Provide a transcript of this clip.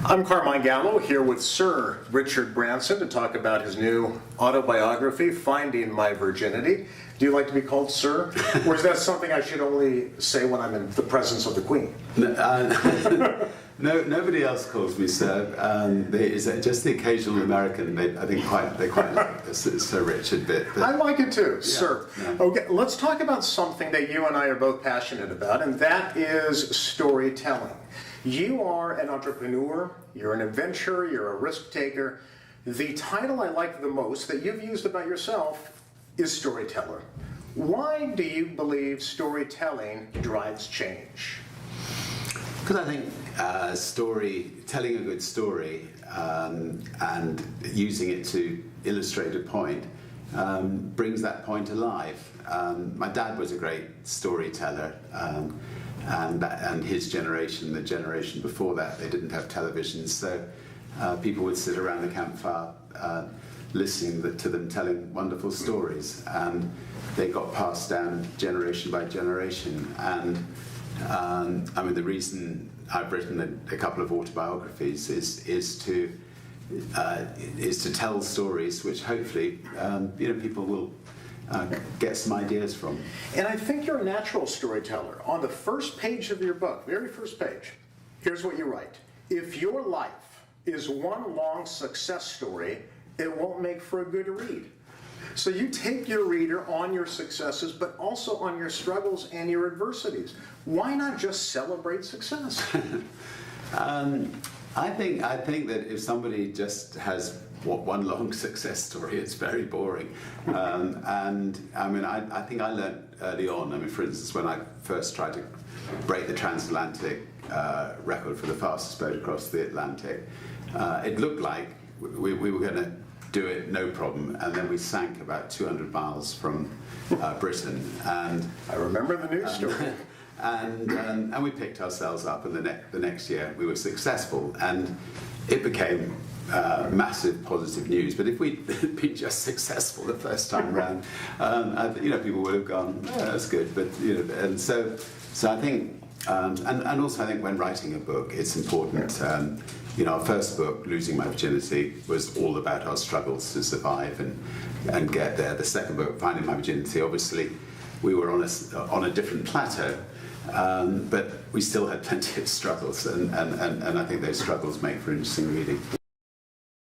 I'm Carmine Gallo here with Sir Richard Branson to talk about his new autobiography, Finding My Virginity. Do you like to be called Sir? Or is that something I should only say when I'm in the presence of the Queen? No, nobody else calls me Sir. Just the occasional American. They quite like the Sir Richard bit. But I like it too, yeah, Sir. Yeah. Okay, let's talk about something that you and I are both passionate about, and that is storytelling. You are an entrepreneur, you're an adventurer, you're a risk taker. The title I like the most that you've used about yourself is storyteller. Why do you believe storytelling drives change? Because I think telling a good story and using it to illustrate a point brings that point alive. My dad was a great storyteller, and his generation, the generation before that, they didn't have television, so people would sit around the campfire listening to them telling wonderful stories, and they got passed down generation by generation. And I mean, the reason I've written a couple of autobiographies is to tell stories which hopefully people will get some ideas from. And I think you're a natural storyteller. On the first page of your book, very first page, here's what you write. If your life is one long success story, it won't make for a good read. So you take your reader on your successes, but also on your struggles and your adversities. Why not just celebrate success? I think that if somebody just has one long success story, it's very boring. And I mean, I think I learned early on. I mean, for instance, when I first tried to break the transatlantic record for the fastest boat across the Atlantic, it looked like we were going to do it no problem, and then we sank about 200 miles from Britain. And I remember the news story. And we picked ourselves up, and the next year we were successful, and it became massive positive news. But if we'd been just successful the first time around, people would have gone, "Oh, that's good." But and so I think, and also I think when writing a book, it's important. Our first book, Losing My Virginity, was all about our struggles to survive and get there. The second book, Finding My Virginity, obviously we were on a different plateau, but we still had plenty of struggles, and I think those struggles make for interesting reading.